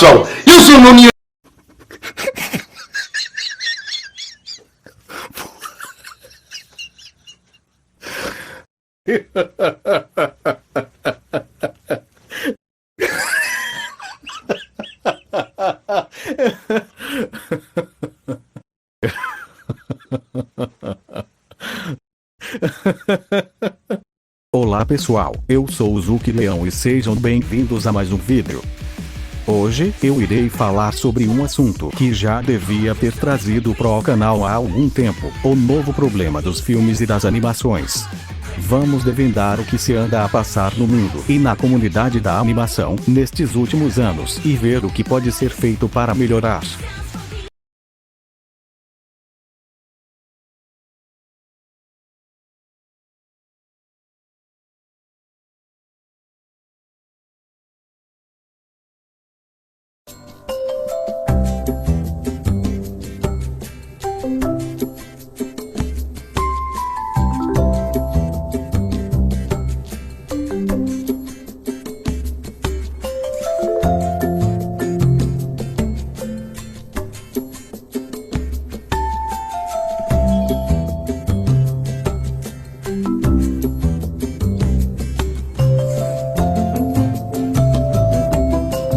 pessoal, eu sou o Nuno. Olá pessoal, eu sou o Zuki Leão e sejam bem-vindos a mais um vídeo. Hoje, eu irei falar sobre um assunto que já devia ter trazido para o canal há algum tempo, o novo problema dos filmes e das animações. Vamos desvendar o que se anda a passar no mundo e na comunidade da animação nestes últimos anos e ver o que pode ser feito para melhorar.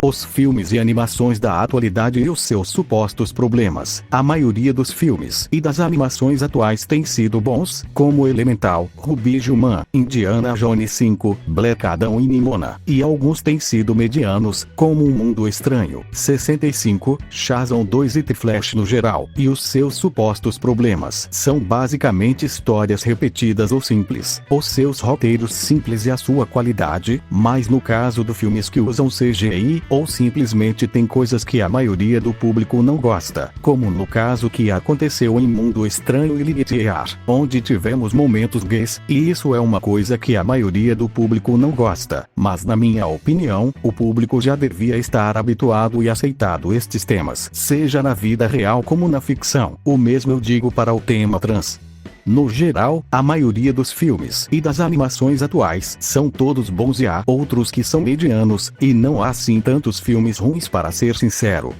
Os filmes e animações da atualidade e os seus supostos problemas. A maioria dos filmes e das animações atuais têm sido bons, como Elemental, Ruby Juman, Indiana Jones 5, Black Adam e Nimona, e alguns têm sido medianos, como Um Mundo Estranho, 65, Shazam 2 e The Flash no geral, e os seus supostos problemas são basicamente histórias repetidas ou simples, os seus roteiros simples e a sua qualidade, mas no caso de filmes que usam CGI, ou simplesmente tem coisas que a maioria do público não gosta, como no caso que aconteceu em Mundo Estranho e Lightyear, onde tivemos momentos gays, e isso é uma coisa que a maioria do público não gosta, mas na minha opinião, o público já devia estar habituado e aceitado estes temas, seja na vida real como na ficção. O mesmo eu digo para o tema trans. No geral, a maioria dos filmes e das animações atuais são todos bons e há outros que são medianos, e não há assim tantos filmes ruins para ser sincero.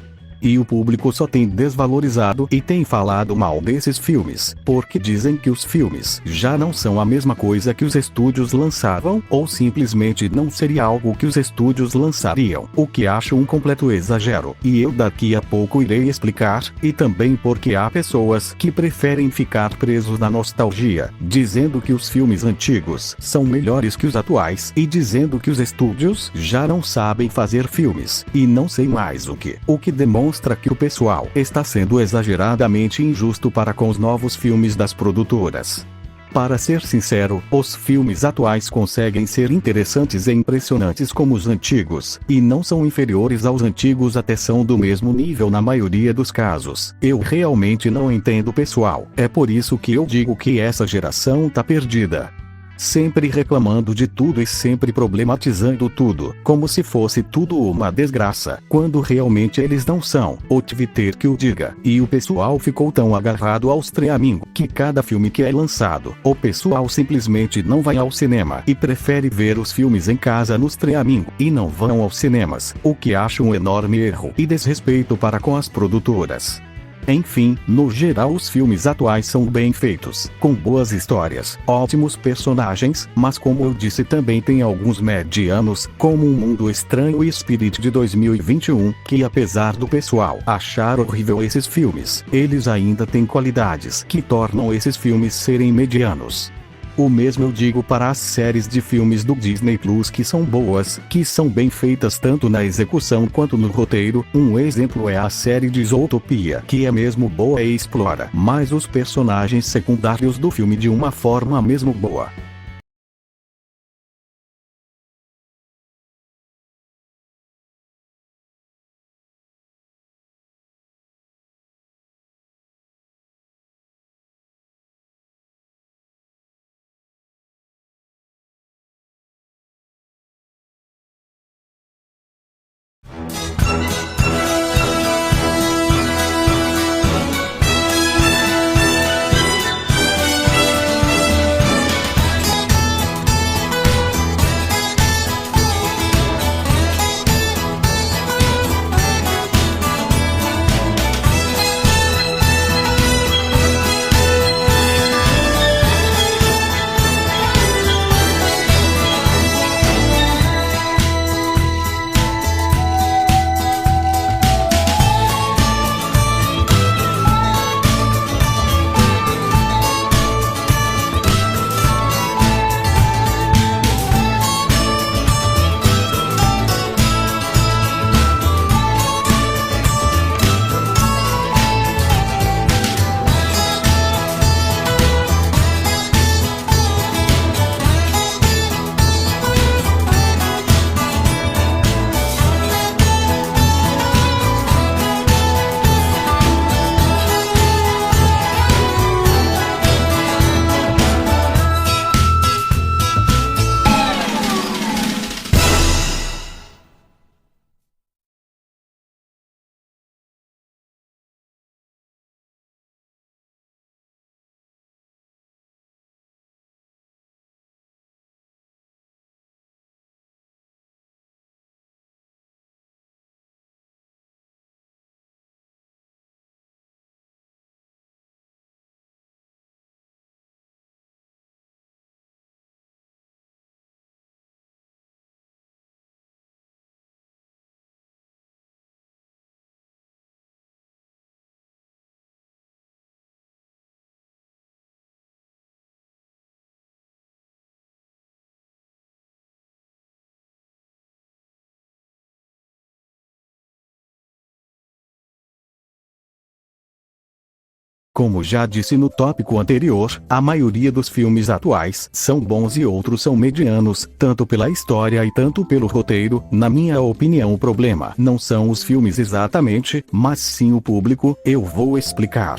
E o público só tem desvalorizado e tem falado mal desses filmes, porque dizem que os filmes já não são a mesma coisa que os estúdios lançavam, ou simplesmente não seria algo que os estúdios lançariam, o que acho um completo exagero, e eu daqui a pouco irei explicar, e também porque há pessoas que preferem ficar presos na nostalgia, dizendo que os filmes antigos são melhores que os atuais, e dizendo que os estúdios já não sabem fazer filmes, e não sei mais o que demonstra que o pessoal está sendo exageradamente injusto para com os novos filmes das produtoras. Para ser sincero, os filmes atuais conseguem ser interessantes e impressionantes como os antigos, e não são inferiores aos antigos, até são do mesmo nível na maioria dos casos. Eu realmente não entendo, pessoal, é por isso que eu digo que essa geração tá perdida. Sempre reclamando de tudo e sempre problematizando tudo, como se fosse tudo uma desgraça, quando realmente eles não são, o Twitter que o diga. E o pessoal ficou tão agarrado ao streaming, que cada filme que é lançado, o pessoal simplesmente não vai ao cinema, e prefere ver os filmes em casa no streaming, e não vão aos cinemas, o que acho um enorme erro e desrespeito para com as produtoras. Enfim, no geral os filmes atuais são bem feitos, com boas histórias, ótimos personagens, mas como eu disse também tem alguns medianos, como Um Mundo Estranho e Spirit de 2021, que apesar do pessoal achar horrível esses filmes, eles ainda têm qualidades que tornam esses filmes serem medianos. O mesmo eu digo para as séries de filmes do Disney Plus que são boas, que são bem feitas tanto na execução quanto no roteiro. Um exemplo é a série de Zootopia, que é mesmo boa e explora mais os personagens secundários do filme de uma forma mesmo boa. Como já disse no tópico anterior, a maioria dos filmes atuais são bons e outros são medianos, tanto pela história e tanto pelo roteiro. Na minha opinião, o problema não são os filmes exatamente, mas sim o público. Eu vou explicar.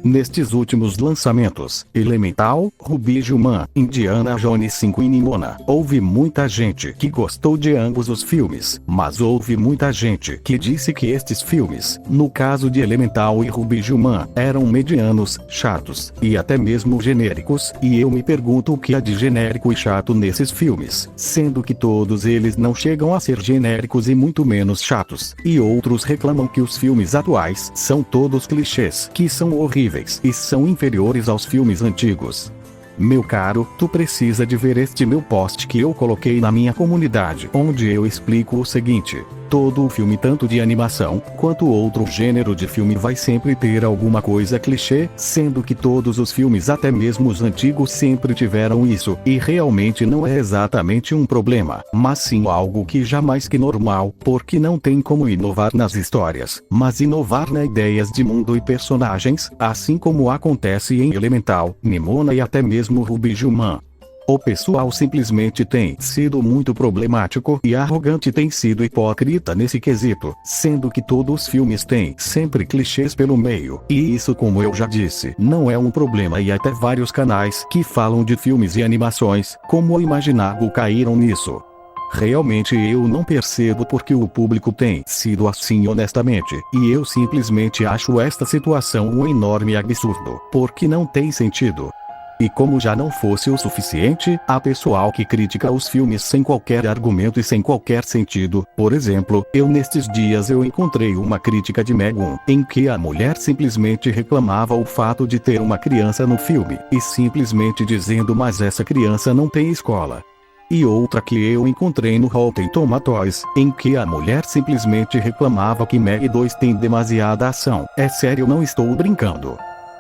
Nestes últimos lançamentos, Elemental, Ruby Juman, Indiana Jones 5 e Nimona, houve muita gente que gostou de ambos os filmes, mas houve muita gente que disse que estes filmes, no caso de Elemental e Ruby Juman, eram medianos, chatos, e até mesmo genéricos, e eu me pergunto o que há de genérico e chato nesses filmes, sendo que todos eles não chegam a ser genéricos e muito menos chatos, e outros reclamam que os filmes atuais são todos clichês, que são horríveis e são inferiores aos filmes antigos. Meu caro, tu precisa de ver este meu post que eu coloquei na minha comunidade, onde eu explico o seguinte: todo o filme, tanto de animação, quanto outro gênero de filme, vai sempre ter alguma coisa clichê, sendo que todos os filmes, até mesmo os antigos, sempre tiveram isso, e realmente não é exatamente um problema, mas sim algo que jamais que normal, porque não tem como inovar nas histórias, mas inovar nas ideias de mundo e personagens, assim como acontece em Elemental, Nimona e até mesmo Ruby Juman. O pessoal simplesmente tem sido muito problemático e arrogante, tem sido hipócrita nesse quesito, sendo que todos os filmes têm sempre clichês pelo meio, e isso, como eu já disse, não é um problema, e até vários canais que falam de filmes e animações, como o Imaginago, caíram nisso. Realmente eu não percebo porque o público tem sido assim, honestamente, e eu simplesmente acho esta situação um enorme absurdo, porque não tem sentido. E como já não fosse o suficiente, há pessoal que critica os filmes sem qualquer argumento e sem qualquer sentido. Por exemplo, nestes dias eu encontrei uma crítica de Megan, em que a mulher simplesmente reclamava o fato de ter uma criança no filme, e simplesmente dizendo: mas essa criança não tem escola. E outra que eu encontrei no Rotten Tomatoes, em que a mulher simplesmente reclamava que Meg 2 tem demasiada ação. É sério, não estou brincando.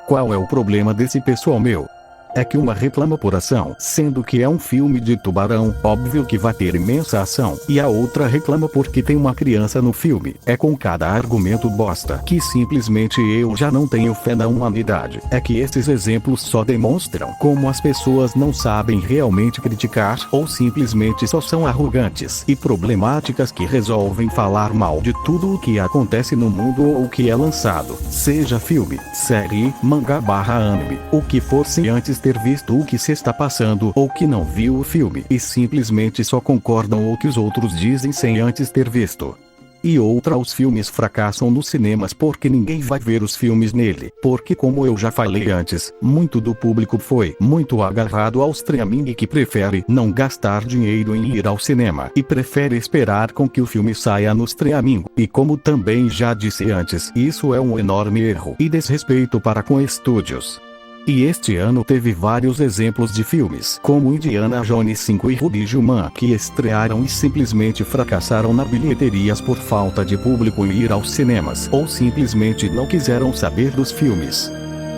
Qual é o problema desse pessoal, meu? É que uma reclama por ação, sendo que é um filme de tubarão, óbvio que vai ter imensa ação, e a outra reclama porque tem uma criança no filme. É com cada argumento bosta que simplesmente eu já não tenho fé na humanidade. É que esses exemplos só demonstram como as pessoas não sabem realmente criticar, ou simplesmente só são arrogantes e problemáticas que resolvem falar mal de tudo o que acontece no mundo ou o que é lançado, seja filme, série, mangá barra anime, o que for, sem antes ter visto o que se está passando, ou que não viu o filme e simplesmente só concordam o que os outros dizem sem antes ter visto. E outra, os filmes fracassam nos cinemas porque ninguém vai ver os filmes nele, porque, como eu já falei antes, muito do público foi muito agarrado ao streaming e que prefere não gastar dinheiro em ir ao cinema e prefere esperar com que o filme saia no streaming. E como também já disse antes, isso é um enorme erro e desrespeito para com estúdios. E este ano teve vários exemplos de filmes como Indiana Jones 5 e Ruby Juman que estrearam e simplesmente fracassaram na bilheterias por falta de público em ir aos cinemas, ou simplesmente não quiseram saber dos filmes.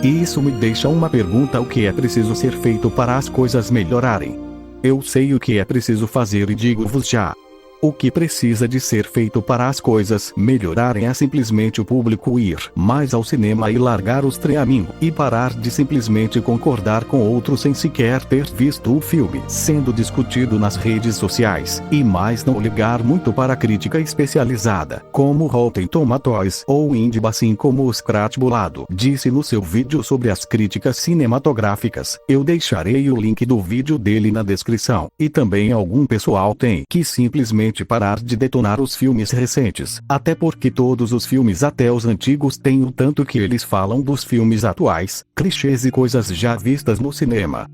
E isso me deixa uma pergunta: o que é preciso ser feito para as coisas melhorarem? Eu sei o que é preciso fazer e digo-vos já. O que precisa de ser feito para as coisas melhorarem é simplesmente o público ir mais ao cinema e largar o streaming, e parar de simplesmente concordar com outros sem sequer ter visto o filme sendo discutido nas redes sociais, e mais não ligar muito para a crítica especializada, como Rotten Tomatoes ou Indiba, assim como o Scratch Bolado disse no seu vídeo sobre as críticas cinematográficas. Eu deixarei o link do vídeo dele na descrição. E também algum pessoal tem que simplesmente parar de detonar os filmes recentes, até porque todos os filmes, até os antigos, têm o tanto que eles falam dos filmes atuais, clichês e coisas já vistas no cinema.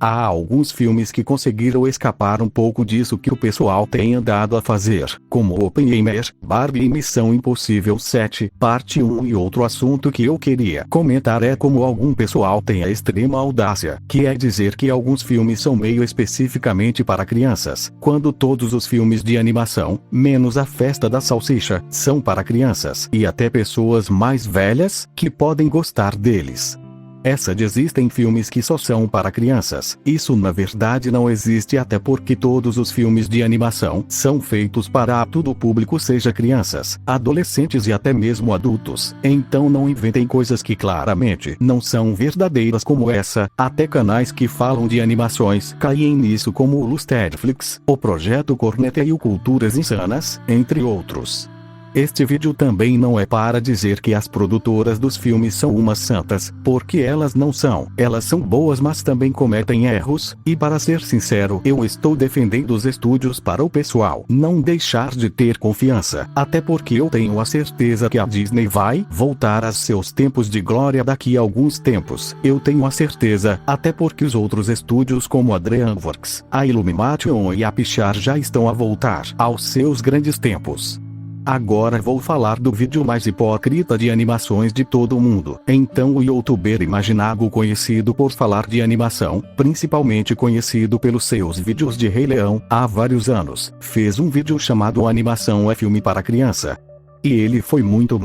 Há alguns filmes que conseguiram escapar um pouco disso que o pessoal tem andado a fazer, como Oppenheimer, Barbie e Missão Impossível 7, parte 1. E outro assunto que eu queria comentar é como algum pessoal tem a extrema audácia, que é dizer que alguns filmes são meio especificamente para crianças, quando todos os filmes de animação, menos A Festa da Salsicha, são para crianças, e até pessoas mais velhas, que podem gostar deles. Essa de existem filmes que só são para crianças. Isso na verdade não existe, até porque todos os filmes de animação são feitos para todo o público, seja crianças, adolescentes e até mesmo adultos. Então não inventem coisas que claramente não são verdadeiras como essa. Até canais que falam de animações caem nisso, como o Lusterflix, o Projeto Corneta e o Culturas Insanas, entre outros. Este vídeo também não é para dizer que as produtoras dos filmes são umas santas, porque elas não são. Elas são boas, mas também cometem erros, e para ser sincero, eu estou defendendo os estúdios para o pessoal não deixar de ter confiança, até porque eu tenho a certeza que a Disney vai voltar a seus tempos de glória daqui a alguns tempos. Eu tenho a certeza, até porque os outros estúdios como a DreamWorks, a Illumination e a Pixar já estão a voltar aos seus grandes tempos. Agora vou falar do vídeo mais hipócrita de animações de todo o mundo. Então o youtuber Imaginago, conhecido por falar de animação, principalmente conhecido pelos seus vídeos de Rei Leão, há vários anos, fez um vídeo chamado Animação é Filme para Criança. E ele foi muito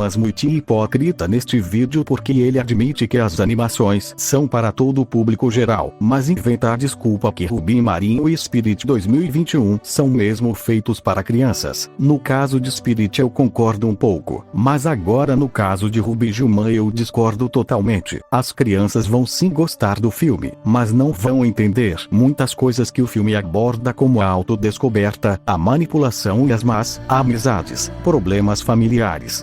hipócrita neste vídeo, porque ele admite que as animações são para todo o público geral, mas inventa a desculpa que Rubi Marinho e Spirit 2021 são mesmo feitos para crianças. No caso de Spirit eu concordo um pouco, mas agora no caso de Rubi Gilman eu discordo totalmente. As crianças vão sim gostar do filme, mas não vão entender muitas coisas que o filme aborda, como a autodescoberta, a manipulação e as más amizades, problemas familiares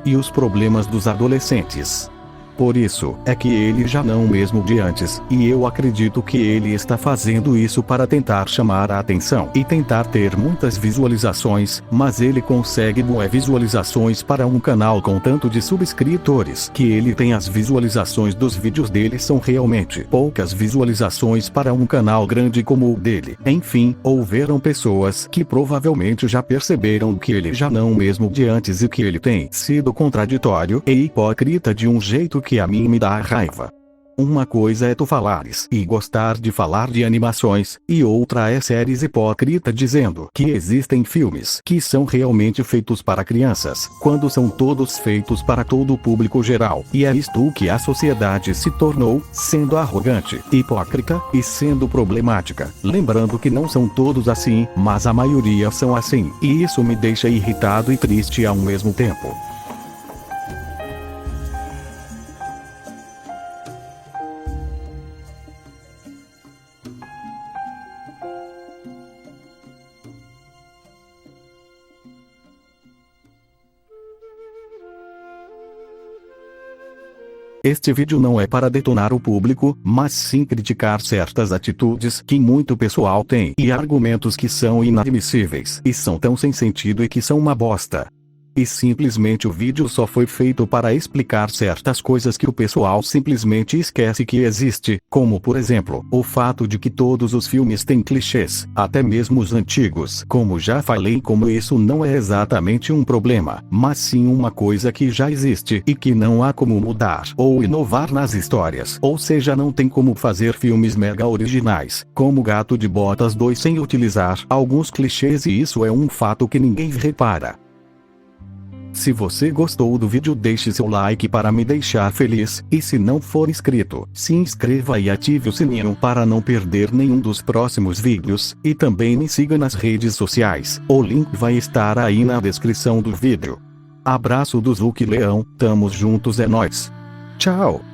e os problemas dos adolescentes. Por isso é que ele já não mesmo de antes, e eu acredito que ele está fazendo isso para tentar chamar a atenção e tentar ter muitas visualizações, mas ele consegue boas visualizações para um canal com tanto de subscritores que ele tem. As visualizações dos vídeos dele são realmente poucas visualizações para um canal grande como o dele. Enfim, houveram pessoas que provavelmente já perceberam que ele já não mesmo de antes e que ele tem sido contraditório e hipócrita de um jeito que a mim me dá raiva. Uma coisa é tu falares e gostar de falar de animações, e outra é seres hipócrita dizendo que existem filmes que são realmente feitos para crianças, quando são todos feitos para todo o público geral. E é isto que a sociedade se tornou, sendo arrogante, hipócrita e sendo problemática. Lembrando que não são todos assim, mas a maioria são assim, e isso me deixa irritado e triste ao mesmo tempo. Este vídeo não é para detonar o público, mas sim criticar certas atitudes que muito pessoal tem e argumentos que são inadmissíveis e são tão sem sentido e que são uma bosta. E simplesmente o vídeo só foi feito para explicar certas coisas que o pessoal simplesmente esquece que existe, como por exemplo, o fato de que todos os filmes têm clichês, até mesmo os antigos. Como já falei, como isso não é exatamente um problema, mas sim uma coisa que já existe e que não há como mudar ou inovar nas histórias. Ou seja, não tem como fazer filmes mega originais, como Gato de Botas 2, sem utilizar alguns clichês, e isso é um fato que ninguém repara. Se você gostou do vídeo, deixe seu like para me deixar feliz, e se não for inscrito, se inscreva e ative o sininho para não perder nenhum dos próximos vídeos, e também me siga nas redes sociais, o link vai estar aí na descrição do vídeo. Abraço do Zuki Leão, tamo juntos, é nóis. Tchau!